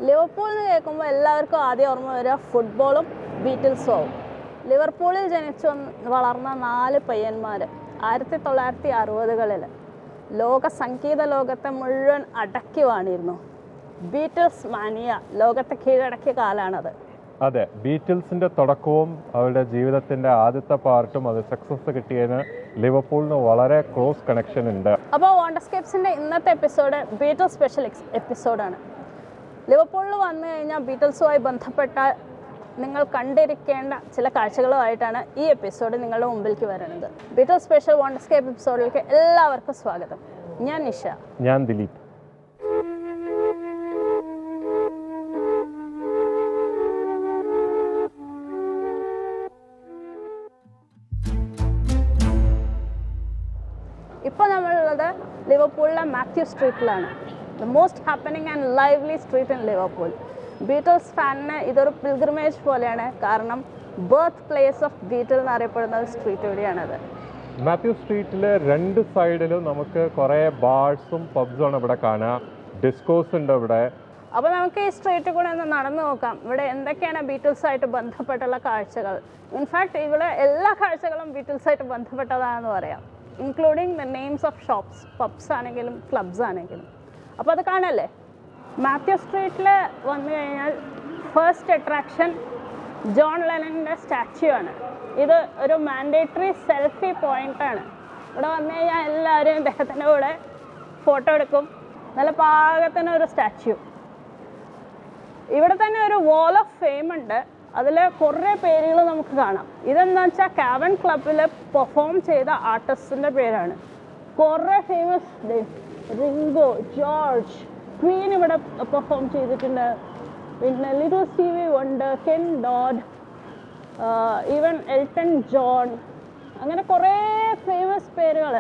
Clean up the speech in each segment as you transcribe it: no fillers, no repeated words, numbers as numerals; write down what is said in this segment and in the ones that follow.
Liverpool എന്ന് കേൾക്കുമ്പോൾ എല്ലാവർക്കും ആദ്യം ഓർമ്മ വരിക ഫുട്ബോളും ബീറ്റിൽസും ആവും. ലിവർപൂളിൽ ജനിച്ചു വളർന്ന 4 പയ്യന്മാർ 1960കളിൽ ലോക സംഗീത ലോകത്തെ മുഴുവൻ അടക്കി വാണിരുന്നു. ബീറ്റിൽസ് മാനിയ ലോകത്തെ കീഴടക്കിയ കാലാണത്. അതെ, ബീറ്റിൽസിന്റെ തുടക്കവും അവരുടെ ജീവിതത്തിന്റെ ആദ്യത്തെ പാർട്ടും അത് സക്സസ് കിട്ടിയതിന് ലിവർപൂളിന് വളരെ ക്ലോസ് കണക്ഷൻ ഉണ്ട്. അപ്പോൾ വണ്ടർസ്കേപ്സിന്റെ ഇന്നത്തെ എപ്പിസോഡ് ബീറ്റിൽസ് സ്പെഷ്യൽ എപ്പിസോഡാണ്. ലിവർപൂളിൽ വന്നു കഴിഞ്ഞാൽ ബീറ്റിൽസുമായി ബന്ധപ്പെട്ട നിങ്ങൾ കണ്ടിരിക്കേണ്ട ചില കാഴ്ചകളുമായിട്ടാണ് ഈ എപ്പിസോഡ് നിങ്ങളുടെ മുമ്പിലേക്ക് വരുന്നത്. ബീറ്റിൽസ് സ്പെഷ്യൽ വണ്ടർസ്കേപ്പ് എപ്പിസോഡിലേക്ക് എല്ലാവർക്കും സ്വാഗതം. ഞാൻ നിഷ. ഞാൻ ദിലീപ്. ഇപ്പോൾ നമ്മളുള്ളത് ലിവർപൂളിലെ മാത്യു സ്ട്രീറ്റിലാണ്. The most happening and lively street in Liverpool. Beatles ഫാനിന് ഇതൊരു പിൽഗ്രിമേജ് പോലെയാണ്. കാരണം ബർത്ത് പ്ലേസ് ഓഫ് ബീറ്റിൽ എന്നറിയപ്പെടുന്ന സ്ട്രീറ്റ് ഇവിടെയാണത്. മാത്യു സ്ട്രീറ്റിലെ 2 സൈഡിലും നമുക്ക് കുറേ ബാർസും പബ്സും ഇവിടെ കാണാം. ഡിസ്കോസ് ഉണ്ട് ഇവിടെ. അപ്പോൾ നമുക്ക് ഈ സ്ട്രീറ്റിൽ കൂടെ ഒന്ന് നടന്നു നോക്കാം. ഇവിടെ എന്തൊക്കെയാണ് ബീറ്റിൽസായിട്ട് ബന്ധപ്പെട്ടുള്ള കാഴ്ചകൾ. ഇൻഫാക്ട് ഇവിടെ എല്ലാ കാഴ്ചകളും ബീറ്റിൽസായിട്ട് ബന്ധപ്പെട്ടതാണെന്ന് പറയാം, including the names of shops, puffs ആണെങ്കിലും ക്ലബ്സ് ആണെങ്കിലും. അപ്പോൾ അത് കാണല്ലേ. മാത്യു സ്ട്രീറ്റിൽ വന്നു കഴിഞ്ഞാൽ ഫസ്റ്റ് അട്രാക്ഷൻ ജോൺ ലെനൻ്റെ സ്റ്റാച്യു ആണ്. ഇത് ഒരു മാൻഡേറ്ററി സെൽഫി പോയിൻ്റാണ്. ഇവിടെ വന്നു കഴിഞ്ഞാൽ എല്ലാവരും ഇദ്ദേഹത്തിൻ്റെ കൂടെ ഫോട്ടോ എടുക്കും. നല്ല പാകത്തിന് ഒരു സ്റ്റാച്യു. ഇവിടെ തന്നെ ഒരു വാൾ ഓഫ് ഫെയിം ഉണ്ട്. അതിൽ കുറേ പേരുകൾ നമുക്ക് കാണാം. ഇതെന്താ വെച്ചാൽ കാവൻ ക്ലബിൽ പെർഫോം ചെയ്ത ആർട്ടിസ്റ്റിൻ്റെ പേരാണ്. കുറേ ഫേമസ് റിംഗോ, ജോർജ്, ക്വീൻ ഇവിടെ പെർഫോം ചെയ്തിട്ടുണ്ട്. പിന്നെ little Stevie Wonder, Ken Dodd, even Elton John, അങ്ങനെ കുറേ ഫേമസ് പേരുകൾ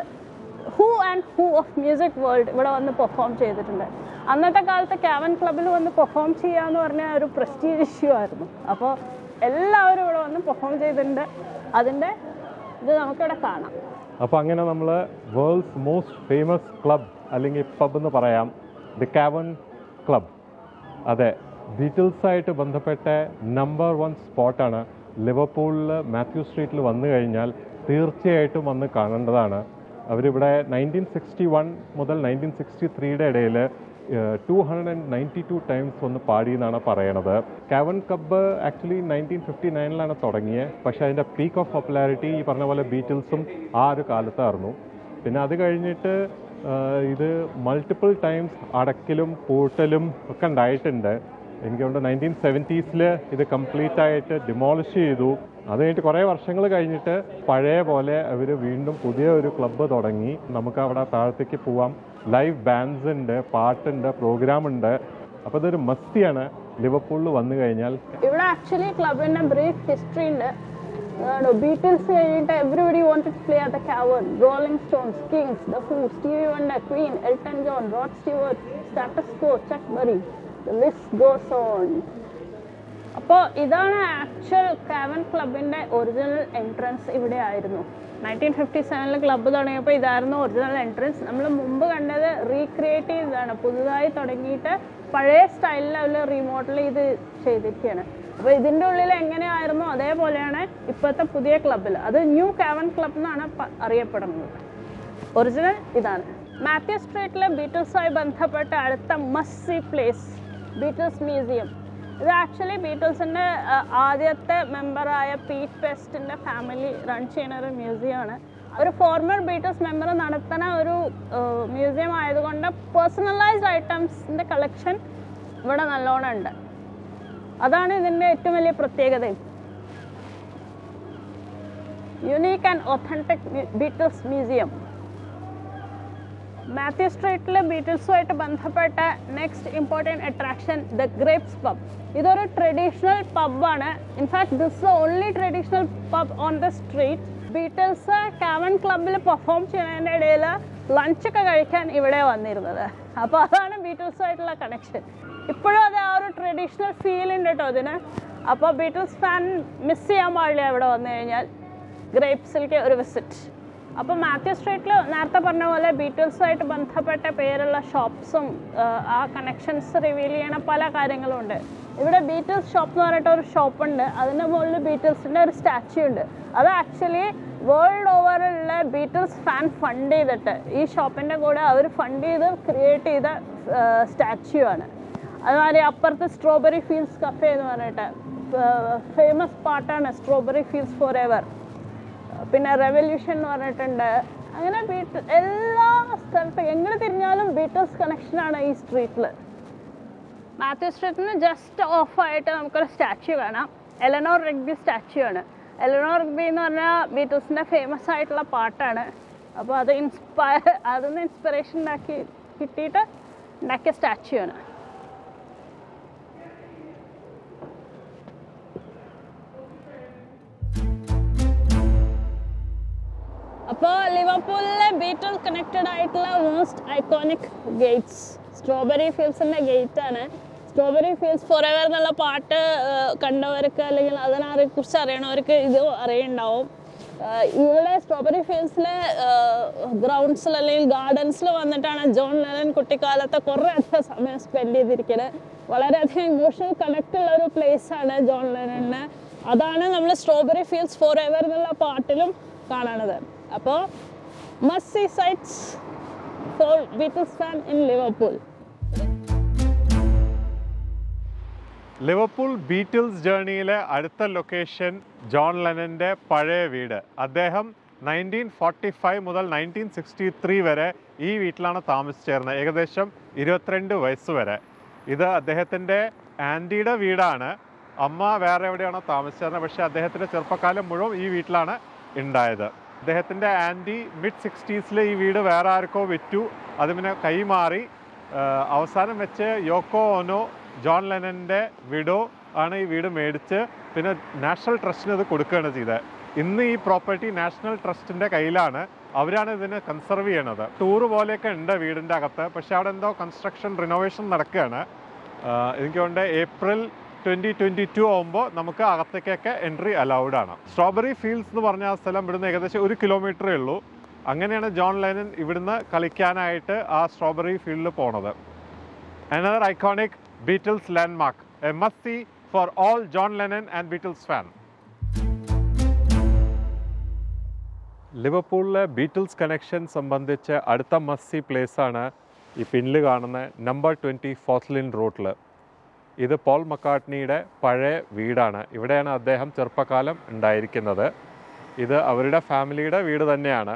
who and who of music world ഇവിടെ വന്ന് പെർഫോം ചെയ്തിട്ടുണ്ട്. അന്നത്തെ കാലത്ത് കാവൻ ക്ലബിൽ വന്ന് പെർഫോം ചെയ്യുക എന്ന് പറഞ്ഞാൽ ഒരു പ്രസ്റ്റീജ് ഇഷ്യൂ ആയിരുന്നു. അപ്പോൾ എല്ലാവരും ഇവിടെ വന്ന് പെർഫോം ചെയ്തിട്ടുണ്ട്. അതിൻ്റെ ഇത് നമുക്കിവിടെ കാണാം. അപ്പോൾ അങ്ങനെ നമ്മൾ വേൾഡ്സ് മോസ്റ്റ് ഫേമസ് ക്ലബ് അല്ലെങ്കിൽ പബ് എന്ന് പറയാം, ദി കാവൻ ക്ലബ്. അതെ, ബീറ്റിൽസായിട്ട് ബന്ധപ്പെട്ട നമ്പർ 1 സ്പോട്ടാണ്. ലിവർപൂളിൽ മാത്യു സ്ട്രീറ്റിൽ വന്നു കഴിഞ്ഞാൽ തീർച്ചയായിട്ടും വന്ന് കാണേണ്ടതാണ്. അവരിവിടെ 1961 മുതൽ 1963 ഇടയിൽ 292 ടൈംസ് വന്ന് പാടിയെന്നാണ് പറയണത്. കാവൻ ക്ലബ്ബ് ആക്ച്വലി 1959 തുടങ്ങിയത്. പക്ഷേ അതിൻ്റെ പീക്ക് ഓഫ് പോപ്പുലാരിറ്റി ഈ പറഞ്ഞ പോലെ ബീറ്റിൽസും ആ ഒരു കാലത്തായിരുന്നു. പിന്നെ അത് കഴിഞ്ഞിട്ട് ഇത് മൾട്ടിപ്പിൾ ടൈംസ് അടക്കലും പൂട്ടലും ഒക്കെ ഉണ്ടായിട്ടുണ്ട്. എനിക്കുകൊണ്ട് 1970s ഇത് കംപ്ലീറ്റ് ആയിട്ട് ഡിമോളിഷ് ചെയ്തു. അത് കഴിഞ്ഞിട്ട് കുറേ വർഷങ്ങൾ കഴിഞ്ഞിട്ട് പഴയ പോലെ അവർ വീണ്ടും പുതിയ ഒരു ക്ലബ്ബ് തുടങ്ങി. നമുക്ക് അവിടെ താഴത്തേക്ക് പോവാം. ലൈവ് ബാൻഡ്സ് ഉണ്ട്, പാട്ടുണ്ട്, പ്രോഗ്രാം ഉണ്ട്. അപ്പോൾ ഇതൊരു മസ്തിയാണ് ലിവർപൂളിൽ വന്നു കഴിഞ്ഞാൽ. ഇവിടെ ആക്ച്വലി ക്ലബിൻ്റെ ബ്രീഫ് ഹിസ്റ്ററി ഉണ്ട്. ബീറ്റിൽസ് കഴിഞ്ഞിട്ട് everybody wanted to play at the Cavern. Rolling Stones, Kinks, the Who, Stevie Wonder, Queen, Elton John, Rod Stewart, Status Quo, Chuck Berry, the list goes on. അപ്പോൾ ഇതാണ് actual കാവൻ ക്ലബിൻ്റെ original entrance. ഇവിടെ ആയിരുന്നു 1957 club തുടങ്ങിയപ്പോൾ ഇതായിരുന്നു original entrance. നമ്മൾ മുമ്പ് കണ്ടത് റീക്രിയേറ്റ് ചെയ്തതാണ്. പുതുതായി തുടങ്ങിയിട്ട് പഴയ സ്റ്റൈലിൽ അവർ റീമോഡൽ ചെയ്തിരിക്കുകയാണ്. അപ്പോൾ ഇതിൻ്റെ ഉള്ളിൽ എങ്ങനെയായിരുന്നു അതേപോലെയാണ് ഇപ്പോഴത്തെ പുതിയ ക്ലബ്ബിൽ. അത് ന്യൂ കാവൻ ക്ലബ് എന്നാണ് അറിയപ്പെടുന്നത്. ഒറിജിനൽ ഇതാണ്. മാത്യു സ്ട്രീറ്റിലെ ബീറ്റിൽസുമായി ബന്ധപ്പെട്ട അടുത്ത must see place Beatles museum. ഇത് ആക്ച്വലി ബീറ്റിൽസിൻ്റെ ആദ്യത്തെ മെമ്പറായ പീറ്റ് പെസ്റ്റിൻ്റെ ഫാമിലി റൺ ചെയ്യുന്ന ഒരു മ്യൂസിയമാണ്. ഒരു ഫോർമർ ബീറ്റിൽസ് മെമ്പർ നടത്തുന്ന ഒരു മ്യൂസിയം ആയതുകൊണ്ട് പേഴ്സണലൈസ്ഡ് ഐറ്റംസിൻ്റെ കളക്ഷൻ ഇവിടെ നല്ലോണം ഉണ്ട്. അതാണ് ഇതിൻ്റെ ഏറ്റവും വലിയ പ്രത്യേകതയും. Unique and authentic Beatles museum. Mathew സ്ട്രീറ്റിലെ ബീറ്റിൽസുമായിട്ട് ബന്ധപ്പെട്ട next important attraction the Grapes pub. ഇതൊരു ട്രഡീഷണൽ പബ്ബാണ്. In fact this the only traditional pub on the street. Beatles Cavern ക്ലബിൽ പെർഫോം ചെയ്യുന്നതിൻ്റെ ഇടയിൽ ലഞ്ചൊക്കെ കഴിക്കാൻ ഇവിടെ വന്നിരുന്നത്. അപ്പോൾ അതാണ് ബീറ്റിൽസുമായിട്ടുള്ള കണക്ഷൻ. ഇപ്പോഴും അത് ആ ഒരു ട്രഡീഷണൽ ഫീൽ ഉണ്ട് കേട്ടോ അതിന്. അപ്പോൾ ബീറ്റിൽസ് ഫാൻ മിസ് ചെയ്യാൻ പാടില്ല ഇവിടെ വന്നു കഴിഞ്ഞാൽ ഗ്രേപ്സിലേക്ക് ഒരു വിസിറ്റ്. അപ്പോൾ മാത്യു സ്ട്രീറ്റിൽ നേരത്തെ പറഞ്ഞ പോലെ ബീറ്റിൽസുമായിട്ട് ബന്ധപ്പെട്ട പേരുള്ള ഷോപ്സും ആ കണക്ഷൻസ് റിവീൽ ചെയ്യണ പല കാര്യങ്ങളും ഉണ്ട്. ഇവിടെ ബീറ്റിൽസ് ഷോപ്പ് എന്ന് പറഞ്ഞിട്ട് ഒരു ഷോപ്പുണ്ട്. അതിൻ്റെ മുകളിൽ ബീറ്റിൽസിൻ്റെ ഒരു സ്റ്റാച്യു ഉണ്ട്. അത് actually world ഓവറുള്ള Beatles fan fund ചെയ്തിട്ട് ഈ ഷോപ്പിൻ്റെ കൂടെ അവർ ഫണ്ട് ചെയ്ത് ക്രിയേറ്റ് ചെയ്ത സ്റ്റാച്യു ആണ്. അതുമാതിരി അപ്പുറത്ത് സ്ട്രോബെറി ഫീൽഡ്സ് കഫേ എന്ന് പറഞ്ഞിട്ട് ഫേമസ് പാട്ടാണ് സ്ട്രോബെറി ഫീൽഡ്സ് ഫോർ എവർ. പിന്നെ റെവല്യൂഷൻ എന്ന് പറഞ്ഞിട്ടുണ്ട്. അങ്ങനെ എല്ലാ സ്ഥലത്തും എങ്ങനെ തിരിഞ്ഞാലും ബീറ്റിൽസ് കണക്ഷനാണ് ഈ സ്ട്രീറ്റിൽ. മാത്യു സ്ട്രീറ്റിന് ജസ്റ്റ് ഓഫായിട്ട് നമുക്കൊരു സ്റ്റാച്യു കാണാം. എലനോർ റിഗ്ബി സ്റ്റാച്യു ആണ്. എലനോർ റിഗ്ബി എന്ന് പറഞ്ഞാൽ ബീറ്റിൽസിൻ്റെ ഫേമസ് ആയിട്ടുള്ള പാട്ടാണ്. അപ്പോൾ അത് അതൊന്ന് ഇൻസ്പിറേഷൻ കിട്ടിയിട്ട് ഉണ്ടാക്കിയ സ്റ്റാച്യു ആണ്. അപ്പോൾ ലിവർപൂളിലെ ബീറ്റിൽ കണക്റ്റഡ് ആയിട്ടുള്ള മോസ്റ്റ് ഐക്കോണിക് ഗേറ്റ്സ് സ്ട്രോബെറി ഫീൽഡ്സിൻ്റെ ഗേറ്റാണ്. സ്ട്രോബെറി ഫീൽഡ്സ് ഫോർ എവർ എന്നുള്ള പാട്ട് കണ്ടവർക്ക് അല്ലെങ്കിൽ അതിനെക്കുറിച്ച് അറിയണവർക്ക് ഇത് അറിയുണ്ടാവും. ഇവിടെ സ്ട്രോബെറി ഫീൽഡ്സിലെ ഗ്രൗണ്ട്സിൽ അല്ലെങ്കിൽ ഗാർഡൻസിൽ വന്നിട്ടാണ് ജോൺ ലെനൻ കുട്ടിക്കാലത്തെ കുറേ അധികം സമയം സ്പെൻഡ് ചെയ്തിരിക്കുന്നത്. വളരെയധികം ഇമോഷണൽ കണക്റ്റ് ഉള്ള ഒരു പ്ലേസാണ് ജോൺ ലെനന്. അതാണ് നമ്മൾ സ്ട്രോബെറി ഫീൽഡ്സ് ഫോർ എവർ എന്നുള്ള പാട്ടിലും കാണണത്. അപ്പോൾ must see sights for Beatles fan in Liverpool. Liverpool Beatles ജേർണിയിലെ അടുത്ത ലൊക്കേഷൻ ജോൺ ലെനൻ്റെ പഴയ വീട്. അദ്ദേഹം 1945 മുതൽ 1963 വരെ ഈ വീട്ടിലാണ് താമസിച്ചിരുന്നത്, ഏകദേശം 22 വയസ്സ് വരെ. ഇത് അദ്ദേഹത്തിൻ്റെ ആൻറ്റിയുടെ വീടാണ്. അമ്മ വേറെ എവിടെയാണോ താമസിച്ചിരുന്നത്, പക്ഷേ അദ്ദേഹത്തിൻ്റെ ചെറുപ്പക്കാലം മുഴുവൻ ഈ വീട്ടിലാണ് ഉണ്ടായത്. അദ്ദേഹത്തിൻ്റെ ആൻറ്റി mid-60s ഈ വീട് വേറെ ആർക്കോ വിറ്റു. അത് പിന്നെ കൈമാറി. അവസാനം വെച്ച് യോക്കോ ഓനോ ജോൺ ലെനൻ്റെ വിഡോ ആണ് ഈ വീട് മേടിച്ച് പിന്നെ നാഷണൽ ട്രസ്റ്റിന് ഇത് കൊടുക്കുകയാണ് ചെയ്തത്. ഇന്ന് ഈ പ്രോപ്പർട്ടി നാഷണൽ ട്രസ്റ്റിൻ്റെ കയ്യിലാണ്. അവരാണ് ഇതിനെ കൺസർവ് ചെയ്യണത്. ടൂറ് പോലെയൊക്കെ ഉണ്ട് വീടിൻ്റെ അകത്ത്, പക്ഷേ അവിടെ എന്തോ കൺസ്ട്രക്ഷൻ റിനോവേഷൻ നടക്കുകയാണ്. എനിക്ക് കൊണ്ട് ഏപ്രിൽ 2022 ആകുമ്പോൾ നമുക്ക് അകത്തേക്കൊക്കെ എൻട്രി അലൗഡ് ആണ്. സ്ട്രോബെറി ഫീൽഡ്സ് എന്ന് പറഞ്ഞ ആ സ്ഥലം ഇവിടുന്ന് ഏകദേശം 1 കിലോമീറ്ററേ ഉള്ളൂ. അങ്ങനെയാണ് ജോൺ ലെനൻ ഇവിടുന്ന് കളിക്കാനായിട്ട് ആ സ്ട്രോബെറി ഫീൽഡിൽ പോണത്. Another iconic Beatles landmark, a must see for all John Lennon and Beatles fan. ലിവർപൂളിലെ ബീറ്റിൽസ് കണക്ഷൻ സംബന്ധിച്ച് അടുത്ത മസ്റ്റ് സീ പ്ലേസാണ് ഈ പിന്നിൽ കാണുന്ന നമ്പർ 20 ഫോസ്ലിൻ റോഡിൽ. ഇത് പോൾ മക്കാർട്ട്നിയുടെ പഴയ വീടാണ്. ഇവിടെയാണ് അദ്ദേഹം ചെറുപ്പകാലം ഉണ്ടായിരിക്കുന്നത്. ഇത് അവരുടെ ഫാമിലിയുടെ വീട് തന്നെയാണ്.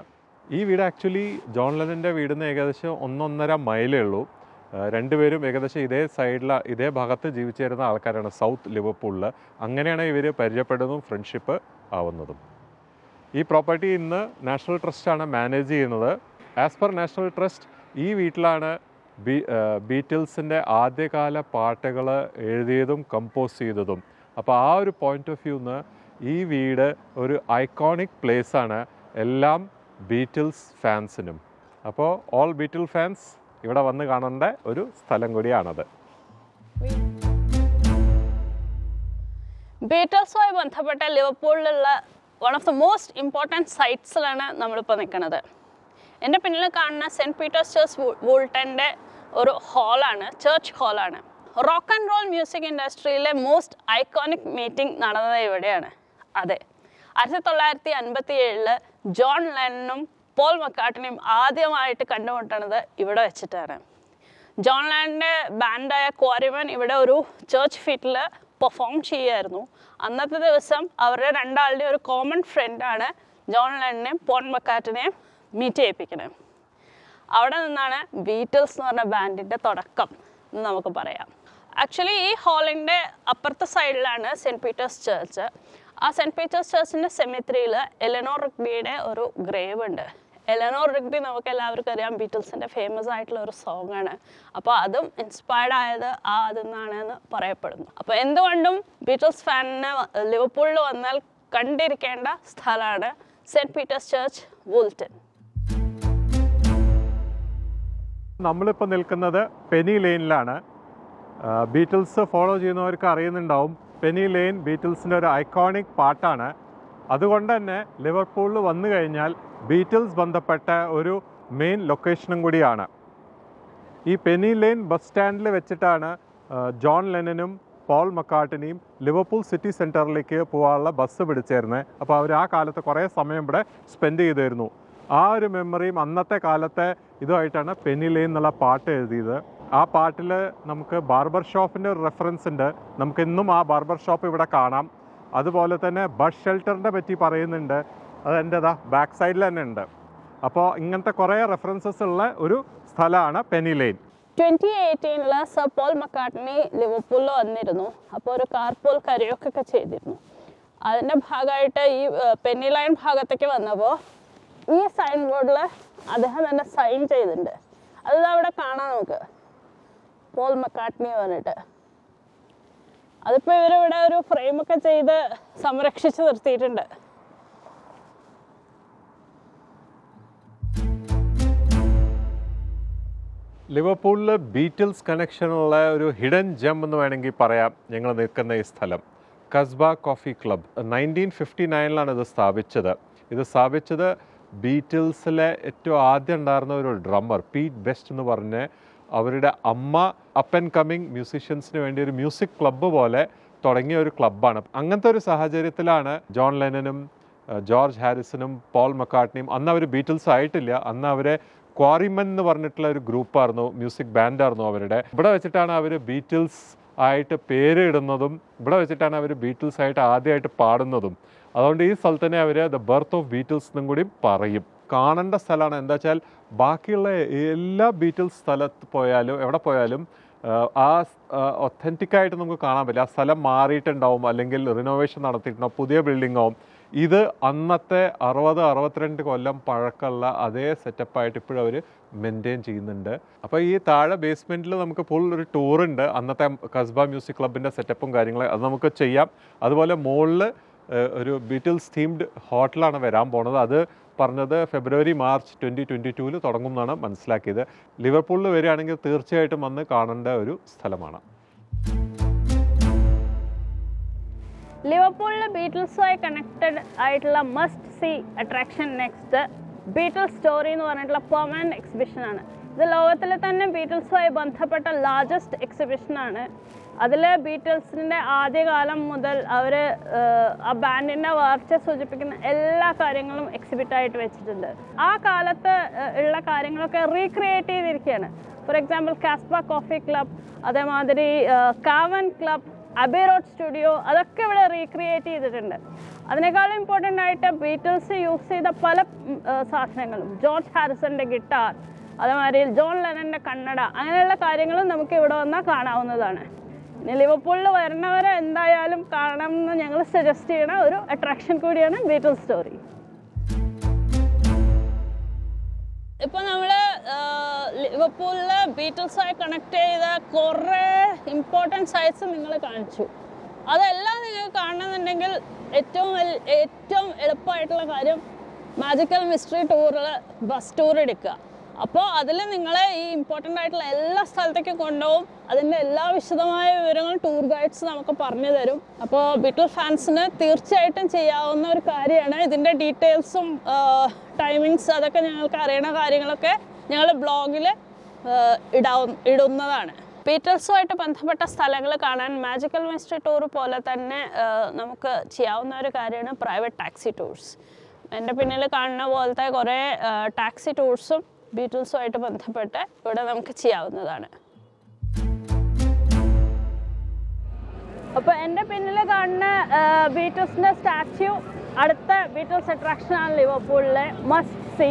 ഈ വീട് ആക്ച്വലി ജോൺ ലെനൻ്റെ വീടിൽ നിന്ന് ഏകദേശം 1.5 മൈലേ ഉള്ളൂ. രണ്ടുപേരും ഏകദേശം ഇതേ ഭാഗത്ത് ജീവിച്ചിരുന്ന ആൾക്കാരാണ്, സൗത്ത് ലിവർപൂളിൽ. അങ്ങനെയാണ് ഇവർ പരിചയപ്പെടുന്നതും ഫ്രണ്ട്ഷിപ്പ് ആവുന്നതും. ഈ പ്രോപ്പർട്ടി ഇന്ന് നാഷണൽ ട്രസ്റ്റാണ് മാനേജ് ചെയ്യുന്നത്. ആസ് പെർ നാഷണൽ ട്രസ്റ്റ് ഈ വീട്ടിലാണ് ബീറ്റിൽസിൻ്റെ ആദ്യകാല പാട്ടുകൾ എഴുതിയതും കമ്പോസ് ചെയ്തതും. അപ്പോൾ ആ ഒരു പോയിൻ്റ് ഓഫ് വ്യൂന്ന് ഈ വീട് ഒരു ഐക്കോണിക് പ്ലേസാണ് എല്ലാം ബീറ്റിൽസ് ഫാൻസിനും. അപ്പോൾ ഓൾ ബീറ്റിൽ ഫാൻസ് ഇവിടെ വന്ന് കാണേണ്ട ഒരു സ്ഥലം കൂടിയാണത്. ബീറ്റിൽസുമായി ബന്ധപ്പെട്ട ലിവർപൂളിലുള്ള one of the most important സൈറ്റ്സിലാണ് നമ്മളിപ്പോൾ നിൽക്കുന്നത്. എൻ്റെ പിന്നിൽ കാണുന്ന സെൻറ്റ് പീറ്റേഴ്സ് ചർച്ച് വൂൾട്ടൻ്റെ ഒരു ഹാളാണ്, ചർച്ച് ഹാളാണ്. റോക്ക് ആൻഡ് റോൾ മ്യൂസിക് ഇൻഡസ്ട്രിയിലെ മോസ്റ്റ് ഐക്കോണിക് മീറ്റിംഗ് നടന്നത് ഇവിടെയാണ്. അതെ, 1957 ജോൺ ലെനനും പോൾ മക്കാർട്ട്നിയും ആദ്യമായിട്ട് കണ്ടുമുട്ടുന്നത് ഇവിടെ വെച്ചിട്ടാണ്. ജോൺ ലെനൻ്റെ ബാൻഡായ ക്വാറിമൻ ഇവിടെ ഒരു ചർച്ച് ഫീറ്റിൽ പെർഫോം ചെയ്യുമായിരുന്നു. അന്നത്തെ ദിവസം അവരുടെ രണ്ടാളുടെയും ഒരു കോമൺ ഫ്രണ്ടാണ് ജോൺ ലെനനെയും പോൾ മക്കാർട്ട്നിയെയും മീറ്റ് ചെയ്യിപ്പിക്കുന്നത്. അവിടെ നിന്നാണ് ബീറ്റിൽസ് എന്ന് പറഞ്ഞ ബാൻഡിൻ്റെ തുടക്കം എന്ന് നമുക്ക് പറയാം. ആക്ച്വലി ഈ ഹാളിൻ്റെ അപ്പുറത്തെ സൈഡിലാണ് സെൻറ്റ് പീറ്റേഴ്സ് ചർച്ച്. ആ സെൻറ്റ് പീറ്റേഴ്സ് ചർച്ചിൻ്റെ സെമിത്രിയിൽ എലനോർ റിഗ്ബിയുടെ ഒരു ഗ്രേവ് ഉണ്ട്. എലനോർ റിഗ്ബി നമുക്ക് എല്ലാവർക്കും അറിയാം, ബീറ്റിൽസിൻ്റെ ഫേമസ് ആയിട്ടുള്ള ഒരു സോങ് ആണ്. അപ്പോൾ അതും ഇൻസ്പയർഡ് ആയത് അതിൽ നിന്നാണെന്ന് പറയപ്പെടുന്നു. അപ്പോൾ എന്തുകൊണ്ടും ബീറ്റിൽസ് ഫാനിന് ലിവർപൂളിൽ വന്നാൽ കണ്ടിരിക്കേണ്ട സ്ഥലമാണ് സെൻറ്റ് പീറ്റേഴ്സ് ചർച്ച് വൂൾട്ടൺ. നമ്മളിപ്പോൾ നിൽക്കുന്നത് പെനി ലെയിനിലാണ്. ബീറ്റിൽസ് ഫോളോ ചെയ്യുന്നവർക്ക് അറിയുന്നുണ്ടാവും, പെനി ലെയിൻ ബീറ്റിൽസിൻ്റെ ഒരു ഐക്കോണിക് പാട്ടാണ്. അതുകൊണ്ട് തന്നെ ലിവർപൂളിൽ വന്നു കഴിഞ്ഞാൽ ബീറ്റിൽസ് ബന്ധപ്പെട്ട ഒരു മെയിൻ ലൊക്കേഷനും കൂടിയാണ്. ഈ പെനി ലെയ്ൻ ബസ് സ്റ്റാൻഡിൽ വെച്ചിട്ടാണ് ജോൺ ലെനനും പോൾ മക്കാർട്ട്നിയും ലിവർപൂൾ സിറ്റി സെൻറ്ററിലേക്ക് പോകാനുള്ള ബസ് പിടിച്ചേരുന്നത്. അപ്പോൾ അവർ ആ കാലത്ത് കുറേ സമയം ഇവിടെ സ്പെൻഡ് ചെയ്തിരുന്നു. ആ ഒരു മെമ്മറിയും അന്നത്തെ കാലത്തെ ഇതുമായിട്ടാണ് പെനി ലെയ്ൻ എന്നുള്ള പാട്ട് എഴുതിയത്. ആ പാട്ടിൽ നമുക്ക് ബാർബർ ഷോപ്പിൻ്റെ ഒരു റെഫറൻസ് ഉണ്ട്. നമുക്കിന്നും ആ ബാർബർ ഷോപ്പ് ഇവിടെ കാണാം. അതുപോലെ തന്നെ ബസ് ഷെൽട്ടറിനെ പറ്റി പറയുന്നുണ്ട്. അത് എൻ്റെ ബാക്ക് സൈഡിൽ തന്നെ ഉണ്ട്. അപ്പോൾ ഇങ്ങനത്തെ കുറേ റെഫറൻസസ് ഉള്ള ഒരു സ്ഥലമാണ് Penny Lane. 2018 sir Paul McCartney ലിവർപൂളിൽ വന്നിരുന്നു. അപ്പോൾ ഒരു കാർപൂൾ കരയൊക്കെ ചെയ്തിരുന്നു. അതിൻ്റെ ഭാഗമായിട്ട് ഈ പെനി ലെയ്ൻ ഭാഗത്തേക്ക് വന്നപ്പോൾ ഈ സൈൻ ബോർഡിൽ അദ്ദേഹം തന്നെ സൈൻ ചെയ്തിട്ടുണ്ട്. അത് അവിടെ കാണാം നമുക്ക്, പോൾ മക്കാർട്ട്നി പറഞ്ഞിട്ട്. അതിപ്പോൾ ഇവരിവിടെ ഒരു ഫ്രെയിമൊക്കെ ചെയ്ത് സംരക്ഷിച്ച് നിർത്തിയിട്ടുണ്ട്. ലിവർപൂളിൽ ബീറ്റിൽസ് കണക്ഷനുള്ള ഒരു ഹിഡൻ ജം എന്ന് വേണമെങ്കിൽ പറയാം ഞങ്ങൾ നിൽക്കുന്ന ഈ സ്ഥലം. കസ്ബ കോഫി ക്ലബ് 1959 ഇത് സ്ഥാപിച്ചത്. ഇത് സ്ഥാപിച്ചത് ബീറ്റിൽസിലെ ഏറ്റവും ആദ്യം ഉണ്ടായിരുന്ന ഒരു ഡ്രമ്മർ പീറ്റ് ബെസ്റ്റ് എന്ന് പറഞ്ഞ് അവരുടെ അമ്മ അപ്പ് ആൻഡ് കമ്മിങ് മ്യൂസിഷ്യൻസിന് വേണ്ടി ഒരു മ്യൂസിക് ക്ലബ്ബ് പോലെ തുടങ്ങിയ ഒരു ക്ലബ്ബാണ്. അങ്ങനത്തെ ഒരു സാഹചര്യത്തിലാണ് ജോൺ ലെനനും ജോർജ് ഹാരിസണും പോൾ മക്കാർട്ട്നിയും, അന്ന് അവർ ബീറ്റിൽസ് ആയിട്ടില്ല, അന്ന് അവരെ ക്വാറിമൻ എന്ന് പറഞ്ഞിട്ടുള്ള ഒരു ഗ്രൂപ്പായിരുന്നു, മ്യൂസിക് ബാൻഡായിരുന്നു അവരുടെ. ഇവിടെ വെച്ചിട്ടാണ് അവർ ബീറ്റിൽസ് ആയിട്ട് പേര് ഇടുന്നതും ഇവിടെ വെച്ചിട്ടാണ് അവർ ബീറ്റിൽസ് ആയിട്ട് ആദ്യമായിട്ട് പാടുന്നതും. അതുകൊണ്ട് ഈ സ്ഥലത്തിനെ അവർ ദ ബർത്ത് ഓഫ് ബീറ്റിൽസ് എന്നും കൂടി പറയും. കാണേണ്ട സ്ഥലമാണ്. എന്താ വെച്ചാൽ ബാക്കിയുള്ള എല്ലാ ബീറ്റിൽസ് സ്ഥലത്ത് പോയാലും എവിടെ പോയാലും ആ ഒത്തൻറ്റിക്കായിട്ട് നമുക്ക് കാണാൻ പറ്റില്ല. ആ സ്ഥലം മാറിയിട്ടുണ്ടാവും, അല്ലെങ്കിൽ റിനോവേഷൻ നടത്തിയിട്ടുണ്ടാവും, പുതിയ ബിൽഡിങ്ങാവും. ഇത് അന്നത്തെ 60-62 കൊല്ലം പഴക്കമുള്ള അതേ സെറ്റപ്പായിട്ട് ഇപ്പോഴും അവർ മെയിൻറ്റെയിൻ ചെയ്യുന്നുണ്ട്. അപ്പോൾ ഈ താഴെ ബേസ്മെൻറ്റിൽ നമുക്ക് ഫുൾ ഒരു ടൂറുണ്ട്, അന്നത്തെ കസ്ബ മ്യൂസിക് ക്ലബിൻ്റെ സെറ്റപ്പും കാര്യങ്ങളും അത് നമുക്ക് ചെയ്യാം. അതുപോലെ മുകളിൽ ഒരു ബീറ്റിൽസ് തീംഡ് ഹോട്ടലാണ് വരാൻ പോണത്. അത് പറഞ്ഞത് ഫെബ്രുവരി-മാർച്ച് 2022 തുടങ്ങും എന്നാണ് മനസ്സിലാക്കിയത്. ലിവർപൂളിൽ വരികയാണെങ്കിൽ തീർച്ചയായിട്ടും വന്ന് കാണേണ്ട ഒരു സ്ഥലമാണ്. ലിവർപൂളിൽ ബീറ്റിൽസുമായി കണക്റ്റഡ് ആയിട്ടുള്ള must see attraction next Beatles story എന്ന് പറഞ്ഞിട്ടുള്ള പെർമനൻറ്റ് എക്സിബിഷനാണ്. ഇത് ലോകത്തിലെ തന്നെ ബീറ്റിൽസുമായി ബന്ധപ്പെട്ട ലാർജസ്റ്റ് എക്സിബിഷനാണ്. അതിൽ ബീറ്റിൽസിൻ്റെ ആദ്യകാലം മുതൽ അവർ ആ ബാൻഡിൻ്റെ വളർച്ച സൂചിപ്പിക്കുന്ന എല്ലാ കാര്യങ്ങളും എക്സിബിറ്റായിട്ട് വെച്ചിട്ടുണ്ട്. ആ കാലത്ത് ഉള്ള കാര്യങ്ങളൊക്കെ റീക്രിയേറ്റ് ചെയ്തിരിക്കുകയാണ്. ഫോർ എക്സാമ്പിൾ കാസ്ബ കോഫി ക്ലബ്, അതേമാതിരി കാവൻ ക്ലബ്, അബി റോഡ് സ്റ്റുഡിയോ, അതൊക്കെ ഇവിടെ റീക്രിയേറ്റ് ചെയ്തിട്ടുണ്ട്. അതിനേക്കാളും ഇമ്പോർട്ടൻ്റ് ആയിട്ട് ബീറ്റിൽസ് യൂസ് ചെയ്ത പല സാധനങ്ങളും, ജോർജ് ഹാരിസൻ്റെ ഗിറ്റാർ, അതേമാതിരി ജോൺ ലെനൻ്റെ കണ്ണട, അങ്ങനെയുള്ള കാര്യങ്ങളും നമുക്ക് ഇവിടെ വന്നാൽ കാണാവുന്നതാണ്. ഇനി ലിവർപൂളിൽ വരുന്നവരെ എന്തായാലും കാണണമെന്ന് ഞങ്ങൾ സജസ്റ്റ് ചെയ്യണ ഒരു അട്രാക്ഷൻ കൂടിയാണ് ബീറ്റിൽസ് സ്റ്റോറി. ഇപ്പോൾ നമ്മൾ ലിവർപൂളിൽ ബീറ്റിൽസുമായി കണക്ട് ചെയ്ത കുറേ ഇമ്പോർട്ടൻറ്റ് സൈറ്റ്സ് നിങ്ങൾ കാണിച്ചു. അതെല്ലാം നിങ്ങൾക്ക് കാണണമെന്നുണ്ടെങ്കിൽ ഏറ്റവും എളുപ്പമായിട്ടുള്ള കാര്യം മാജിക്കൽ മിസ്റ്ററി ടൂറിൽ ബസ് ടൂർ എടുക്കുക. അപ്പോൾ അതിൽ നിങ്ങളെ ഈ ഇമ്പോർട്ടൻ്റ് ആയിട്ടുള്ള എല്ലാ സ്ഥലത്തേക്കും കൊണ്ടുപോകും. അതിൻ്റെ എല്ലാ വിശദമായ വിവരങ്ങളും ടൂർ ഗൈഡ്സ് നമുക്ക് പറഞ്ഞു തരും. അപ്പോൾ ബീറ്റിൽ ഫാൻസിന് തീർച്ചയായിട്ടും ചെയ്യാവുന്ന ഒരു കാര്യമാണ്. ഇതിൻ്റെ ഡീറ്റെയിൽസും ടൈമിങ്സ് അതൊക്കെ ഞങ്ങൾക്ക് അറിയണ കാര്യങ്ങളൊക്കെ ഞങ്ങൾ ബ്ലോഗിൽ ഇടുന്നതാണ്. ബീറ്റിൽസുമായിട്ട് ബന്ധപ്പെട്ട സ്ഥലങ്ങൾ കാണാൻ മാജിക്കൽ മിസ്റ്ററി ടൂർ പോലെ തന്നെ നമുക്ക് ചെയ്യാവുന്ന ഒരു കാര്യമാണ് പ്രൈവറ്റ് ടാക്സി ടൂർസ്. എൻ്റെ പിന്നിൽ കാണുന്ന പോലത്തെ കുറേ ടാക്സി ടൂർസും ബീറ്റിൽസുമായിട്ട് ബന്ധപ്പെട്ട് ഇവിടെ നമുക്ക് ചെയ്യാവുന്നതാണ്. അപ്പോൾ എൻ്റെ പിന്നിൽ കാണുന്ന ബീറ്റിൽസിൻ്റെ സ്റ്റാച്യു അടുത്ത ബീറ്റിൽസ് അട്രാക്ഷനാണ് ലിവർപൂളിലെ മസ്റ്റ് സീ.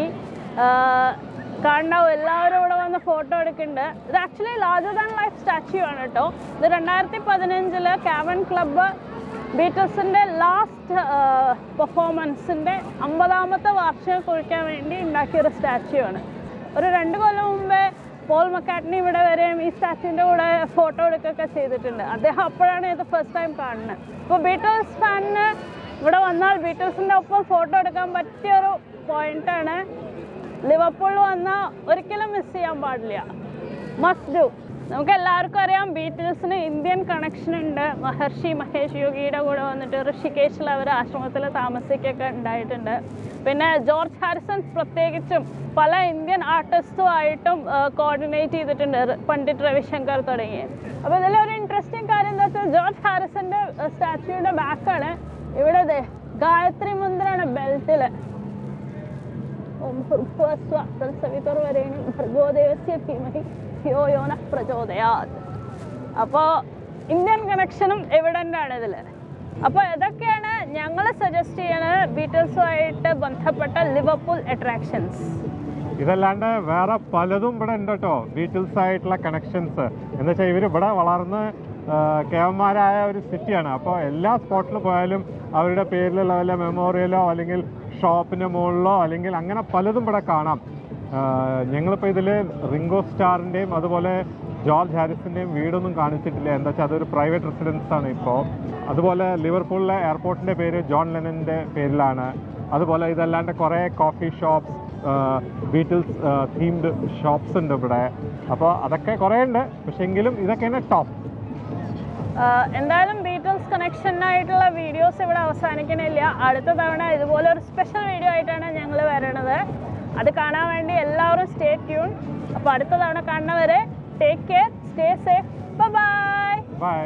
കാണാവും, എല്ലാവരും ഇവിടെ വന്ന് ഫോട്ടോ എടുക്കുന്നുണ്ട്. ഇത് actually larger than life statue ആണ് കേട്ടോ. ഇത് 2015 കാവൻ ക്ലബ്ബ് ബീറ്റിൽസിൻ്റെ ലാസ്റ്റ് പെർഫോമൻസിൻ്റെ 50ാമത്തെ വാർഷികം കുറിക്കാൻ വേണ്ടി ഉണ്ടാക്കിയൊരു സ്റ്റാച്യു ആണ്. ഒരു 2 കൊല്ലം മുമ്പേ പോൾ മക്കാർട്ട്നി ഇവിടെ വരെയും ഈ സ്റ്റാച്യുവിൻ്റെ കൂടെ ഫോട്ടോ എടുക്കുകയൊക്കെ ചെയ്തിട്ടുണ്ട്. അദ്ദേഹം അപ്പോഴാണ് ഇത് ഫസ്റ്റ് ടൈം കാണുന്നത്. ഇപ്പോൾ ബീറ്റിൽസ് ഫാനിന് ഇവിടെ വന്നാൽ ബീറ്റിൽസിൻ്റെ ഒപ്പം ഫോട്ടോ എടുക്കാൻ പറ്റിയൊരു പോയിൻ്റാണ്. ലിവർപൂളിൽ വന്നാൽ ഒരിക്കലും മിസ് ചെയ്യാൻ പാടില്ല. Must do. നമുക്ക് എല്ലാവർക്കും അറിയാം ബീറ്റിൽസിന് ഇന്ത്യൻ കണക്ഷൻ ഉണ്ട്. മഹർഷി മഹേഷ് യോഗിയുടെ കൂടെ വന്നിട്ട് ഋഷികേശിൽ അവർ ആശ്രമത്തിൽ താമസിക്കൊക്കെ ഉണ്ടായിട്ടുണ്ട്. പിന്നെ ജോർജ് ഹാരിസൺ പ്രത്യേകിച്ചും പല ഇന്ത്യൻ ആർട്ടിസ്റ്റുമായിട്ടും കോർഡിനേറ്റ് ചെയ്തിട്ടുണ്ട്, പണ്ഡിറ്റ് രവിശങ്കർ തുടങ്ങി. അപ്പോൾ ഇതിലൊരു ഇൻട്രസ്റ്റിംഗ് കാര്യം എന്താ വെച്ചാൽ ജോർജ് ഹാരിസന്റെ സ്റ്റാച്യൂയുടെ ബാക്കാണ് ഇവിടെ ഗായത്രി മന്ത്രാണ് ബെൽറ്റിൽ. ഓം ഭൂർഭുവസ്വ തത്സവിതുർവരേണ്യം ഭർഗോദേവസ്യ ധീമഹി ധിയോ യോ നഃ പ്രചോദയാത്. അപ്പോൾ ഇന്ത്യൻ കണക്ഷനും എവിഡൻ്റ് ആണ് ഇതിൽ. അപ്പോൾ ഇതൊക്കെയാണ് ഞങ്ങൾ സജസ്റ്റ് ചെയ്യുന്നത് ബീറ്റിൽസുമായിട്ട് ബന്ധപ്പെട്ട ലിവർപൂൾ അട്രാക്ഷൻസ്. ഇതല്ലാണ്ട് വേറെ പലതും ഇവിടെ ഉണ്ട് കേട്ടോ, ബീറ്റിൽസ് ആയിട്ടുള്ള കണക്ഷൻസ്. എന്ന് വെച്ചാൽ ഇവർ ഇവിടെ വളർന്ന് കേവന്മാരായ ഒരു സിറ്റിയാണ്. അപ്പോൾ എല്ലാ സ്പോട്ടിൽ പോയാലും അവരുടെ പേരിലുള്ള വല്ല മെമ്മോറിയലോ അല്ലെങ്കിൽ ഷോപ്പിൻ്റെ മുകളിലോ അല്ലെങ്കിൽ അങ്ങനെ പലതും ഇവിടെ കാണാം. ഞങ്ങളിപ്പോൾ ഇതിൽ റിംഗോ സ്റ്റാറിൻ്റെയും അതുപോലെ ജോർജ് ഹാരിസിൻ്റെയും വീടൊന്നും കാണിച്ചിട്ടില്ല. എന്താ വെച്ചാൽ അതൊരു പ്രൈവറ്റ് റെസിഡൻസ് ആണ് ഇപ്പോൾ. അതുപോലെ ലിവർപൂളിലെ എയർപോർട്ടിൻ്റെ പേര് ജോൺ ലെനൻ്റെ പേരിലാണ്. അതുപോലെ ഇതല്ലാണ്ട് കുറേ coffee shops, Beatles themed shops ഉണ്ട് ഇവിടെ. അപ്പോൾ അതൊക്കെ കുറേ ഉണ്ട്, പക്ഷെ എങ്കിലും ഇതൊക്കെയാണ് ടോപ്പ്. എന്തായാലും ബീറ്റിൽസ് കണക്ഷനായിട്ടുള്ള വീഡിയോസ് ഇവിടെ അവസാനിക്കണില്ല. അടുത്ത തവണ ഇതുപോലെ ഒരു സ്പെഷ്യൽ വീഡിയോ ആയിട്ടാണ് ഞങ്ങൾ വരണത്. അത് കാണാൻ വേണ്ടി എല്ലാവരും സ്റ്റേ ട്യൂൺ. അപ്പോൾ അടുത്ത തവണ കാണുന്നവരെ take care, stay safe, by.